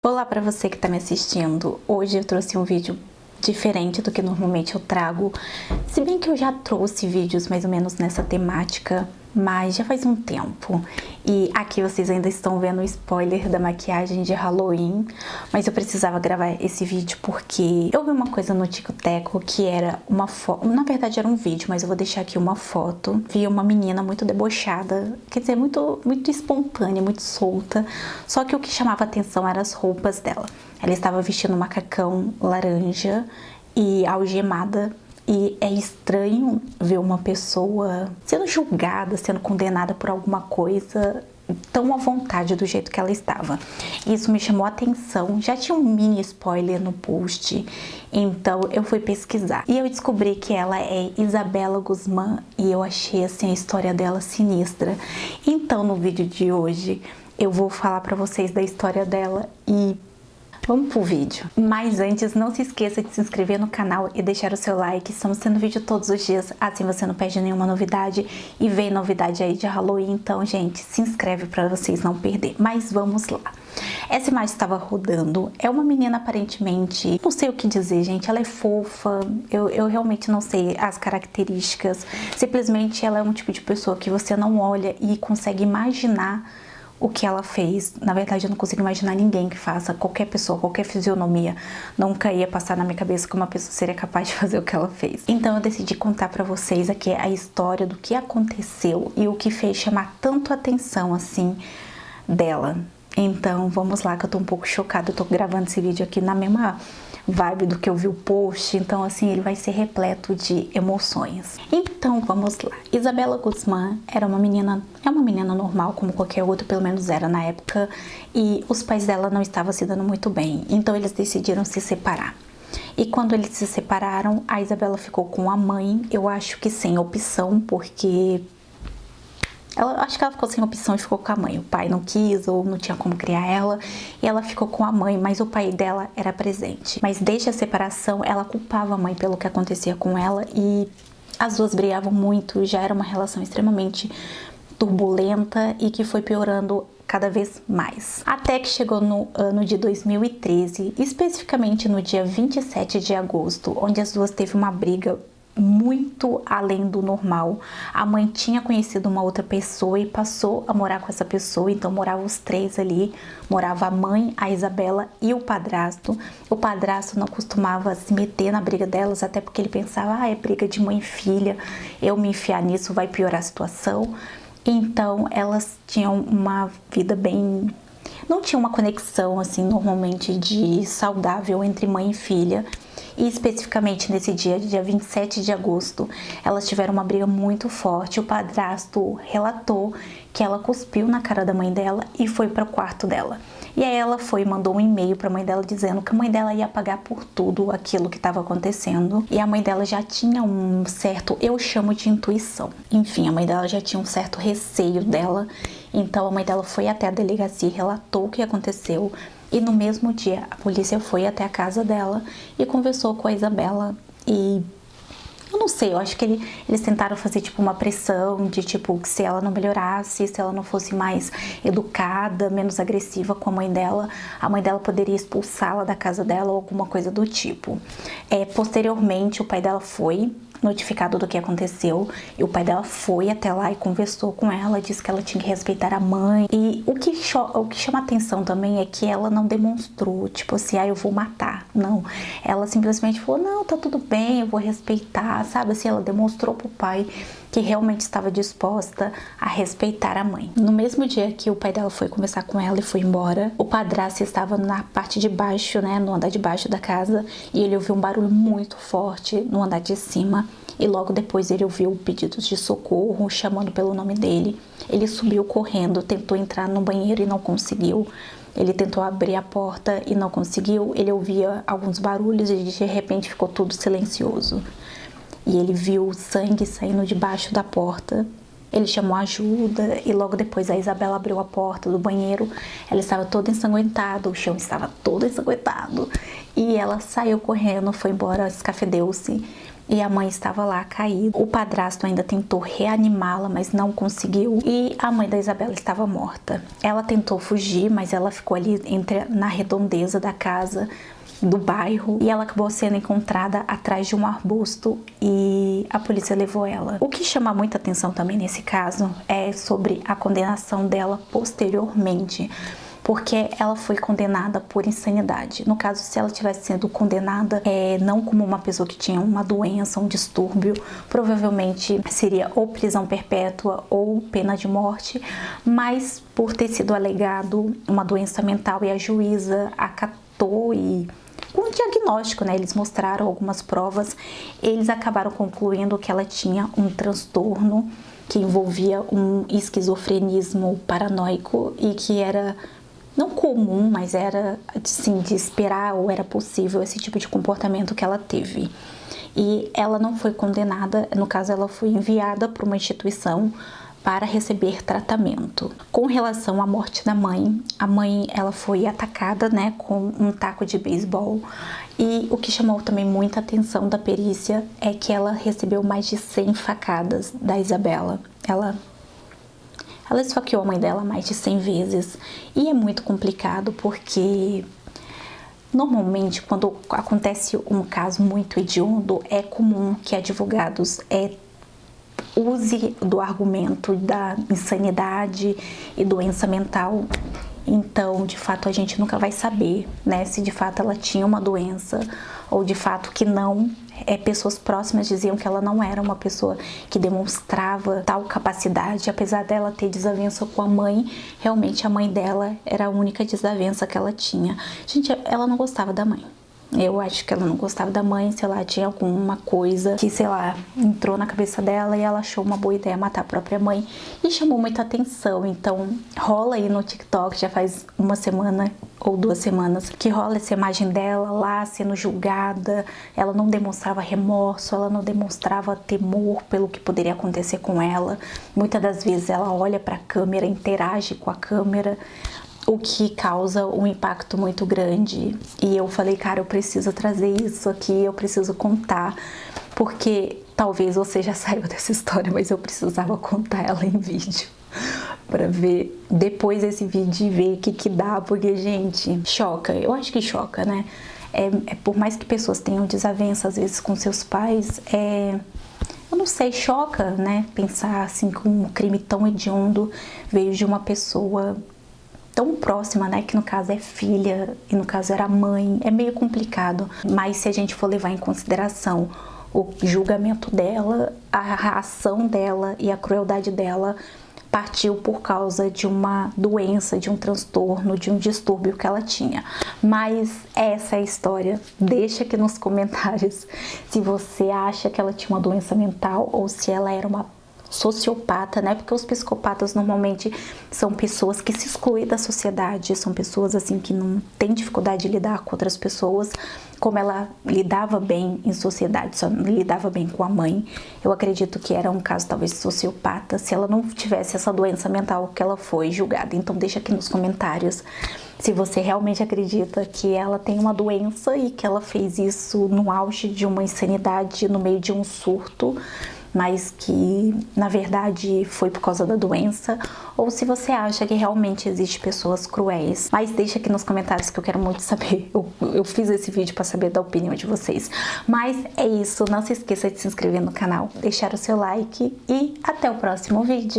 Olá para você que está me assistindo. Hoje eu trouxe um vídeo diferente do que normalmente eu trago. Se bem que eu já trouxe vídeos mais ou menos nessa temática, mas já faz um tempo. E aqui vocês ainda estão vendo o spoiler da maquiagem de Halloween, mas eu precisava gravar esse vídeo porque eu vi uma coisa no Tico-Teco que era uma foto, na verdade era um vídeo, mas eu vou deixar aqui uma foto. Vi uma menina muito debochada, quer dizer, muito espontânea, muito solta, só que o que chamava atenção eram as roupas dela. Ela estava vestindo um macacão laranja e algemada. E é estranho ver uma pessoa sendo julgada, sendo condenada por alguma coisa tão à vontade do jeito que ela estava. Isso me chamou a atenção. Já tinha um mini spoiler no post, então eu fui pesquisar. E eu descobri que ela é Isabela Guzmán e eu achei assim a história dela sinistra. Então no vídeo de hoje eu vou falar pra vocês da história dela e vamos pro vídeo. Mas antes, não se esqueça de se inscrever no canal e deixar o seu like. Estamos tendo vídeo todos os dias, assim você não perde nenhuma novidade. E vem novidade aí de Halloween, então, gente, se inscreve para vocês não perder. Mas vamos lá. Essa imagem estava rodando. É uma menina aparentemente, não sei o que dizer, gente. Ela é fofa. Eu realmente não sei as características. Simplesmente ela é um tipo de pessoa que você não olha e consegue imaginar o que ela fez. Na verdade, eu não consigo imaginar ninguém que faça, qualquer pessoa, qualquer fisionomia, nunca ia passar na minha cabeça que uma pessoa seria capaz de fazer o que ela fez. Então eu decidi contar pra vocês aqui a história do que aconteceu e o que fez chamar tanto a atenção, assim, dela. Então vamos lá, que eu tô um pouco chocada, eu tô gravando esse vídeo aqui na mesma vibe do que eu vi o post, então assim, ele vai ser repleto de emoções. Então vamos lá. Isabela Guzmán era uma menina, é uma menina normal como qualquer outra, pelo menos era na época, e os pais dela não estavam se dando muito bem, então eles decidiram se separar. E quando eles se separaram, a Isabela ficou com a mãe, eu acho que sem opção, porque acho que ela ficou sem opção e ficou com a mãe. O pai não quis ou não tinha como criar ela e ela ficou com a mãe, mas o pai dela era presente. Mas desde a separação, ela culpava a mãe pelo que acontecia com ela e as duas brigavam muito. Já era uma relação extremamente turbulenta e que foi piorando cada vez mais. Até que chegou no ano de 2013, especificamente no dia 27 de agosto, onde as duas teve uma briga muito além do normal. A mãe tinha conhecido uma outra pessoa e passou a morar com essa pessoa, então moravam os três ali, morava a mãe, a Isabela e o padrasto. O padrasto não costumava se meter na briga delas, até porque ele pensava, é briga de mãe e filha, eu me enfiar nisso vai piorar a situação. Então elas tinham uma vida bem... não tinha uma conexão assim normalmente de saudável entre mãe e filha. E especificamente nesse dia 27 de agosto, elas tiveram uma briga muito forte. O padrasto relatou que ela cuspiu na cara da mãe dela e foi para o quarto dela. E aí ela foi e mandou um e-mail para a mãe dela dizendo que a mãe dela ia pagar por tudo aquilo que estava acontecendo. E a mãe dela já tinha um certo, eu chamo de intuição. Enfim, a mãe dela já tinha um certo receio dela. Então a mãe dela foi até a delegacia e relatou o que aconteceu. E no mesmo dia a polícia foi até a casa dela e conversou com a Isabela e... eu não sei, eu acho que eles tentaram fazer tipo uma pressão de tipo que se ela não melhorasse, se ela não fosse mais educada, menos agressiva com a mãe dela poderia expulsá-la da casa dela ou alguma coisa do tipo. Posteriormente o pai dela foi notificado do que aconteceu e o pai dela foi até lá e conversou com ela, disse que ela tinha que respeitar a mãe. E o que chama atenção também é que ela não demonstrou, tipo assim, eu vou matar. Não, ela simplesmente falou, não, tá tudo bem, eu vou respeitar, sabe? Assim, ela demonstrou pro pai que realmente estava disposta a respeitar a mãe. No mesmo dia que o pai dela foi conversar com ela e foi embora, o padrasto estava na parte de baixo, né, no andar de baixo da casa, e ele ouviu um barulho muito forte no andar de cima. E logo depois ele ouviu pedidos de socorro, chamando pelo nome dele. Ele subiu correndo, tentou entrar no banheiro e não conseguiu. Ele tentou abrir a porta e não conseguiu. Ele ouvia alguns barulhos e de repente ficou tudo silencioso. E ele viu sangue saindo debaixo da porta. Ele chamou ajuda e logo depois a Isabela abriu a porta do banheiro. Ela estava toda ensanguentada, o chão estava todo ensanguentado. E ela saiu correndo, foi embora, escafedeu-se. e a mãe estava lá caída. O padrasto ainda tentou reanimá-la, mas não conseguiu, e a mãe da Isabela estava morta. Ela tentou fugir, mas ela ficou ali na redondeza da casa, do bairro, e ela acabou sendo encontrada atrás de um arbusto e a polícia levou ela. O que chama muita atenção também nesse caso é sobre a condenação dela posteriormente, porque ela foi condenada por insanidade. No caso, se ela tivesse sido condenada não como uma pessoa que tinha uma doença, um distúrbio, provavelmente seria ou prisão perpétua ou pena de morte, mas por ter sido alegado uma doença mental e a juíza acatou e um diagnóstico, né? Eles mostraram algumas provas, eles acabaram concluindo que ela tinha um transtorno que envolvia um esquizofrenismo paranoico e que era não comum, mas era assim, de esperar ou era possível esse tipo de comportamento que ela teve. E ela não foi condenada, no caso ela foi enviada para uma instituição para receber tratamento. Com relação à morte da mãe, a mãe ela foi atacada, né, com um taco de beisebol, e o que chamou também muita atenção da perícia é que ela recebeu mais de 100 facadas da Isabela. Ela esfaqueou a mãe dela mais de 100 vezes, e é muito complicado porque normalmente quando acontece um caso muito hediondo, é comum que advogados use do argumento da insanidade e doença mental. Então, de fato, a gente nunca vai saber, né, se de fato ela tinha uma doença ou de fato que não. Pessoas próximas diziam que ela não era uma pessoa que demonstrava tal capacidade, apesar dela ter desavença com a mãe. Realmente a mãe dela era a única desavença que ela tinha. Gente, ela não gostava da mãe. Eu acho que ela não gostava da mãe, sei lá, tinha alguma coisa que, sei lá, entrou na cabeça dela e ela achou uma boa ideia matar a própria mãe e chamou muita atenção. Então, rola aí no TikTok, já faz uma semana ou 2 semanas, que rola essa imagem dela lá sendo julgada. Ela não demonstrava remorso, ela não demonstrava temor pelo que poderia acontecer com ela. Muitas das vezes ela olha para a câmera, interage com a câmera, o que causa um impacto muito grande. E eu falei, cara, eu preciso trazer isso aqui, eu preciso contar, porque talvez você já saiba dessa história, mas eu precisava contar ela em vídeo para ver depois desse vídeo e ver o que dá, porque, gente, choca. Eu acho que choca, né? Por mais que pessoas tenham desavença às vezes com seus pais, eu não sei, choca, né? Pensar assim que um crime tão hediondo veio de uma pessoa tão próxima, né, que no caso é filha e no caso era mãe. É meio complicado, mas se a gente for levar em consideração o julgamento dela, a ação dela e a crueldade dela partiu por causa de uma doença, de um transtorno, de um distúrbio que ela tinha. Mas essa é a história. Deixa aqui nos comentários se você acha que ela tinha uma doença mental ou se ela era uma sociopata, né? Porque os psicopatas normalmente são pessoas que se excluem da sociedade, são pessoas assim que não têm dificuldade de lidar com outras pessoas, como ela lidava bem em sociedade, só lidava bem com a mãe. Eu acredito que era um caso talvez sociopata, se ela não tivesse essa doença mental que ela foi julgada. Então deixa aqui nos comentários se você realmente acredita que ela tem uma doença e que ela fez isso no auge de uma insanidade, no meio de um surto, mas que na verdade foi por causa da doença, ou se você acha que realmente existe pessoas cruéis. Mas deixa aqui nos comentários que eu quero muito saber. Eu fiz esse vídeo para saber da opinião de vocês. Mas é isso, não se esqueça de se inscrever no canal, deixar o seu like e até o próximo vídeo.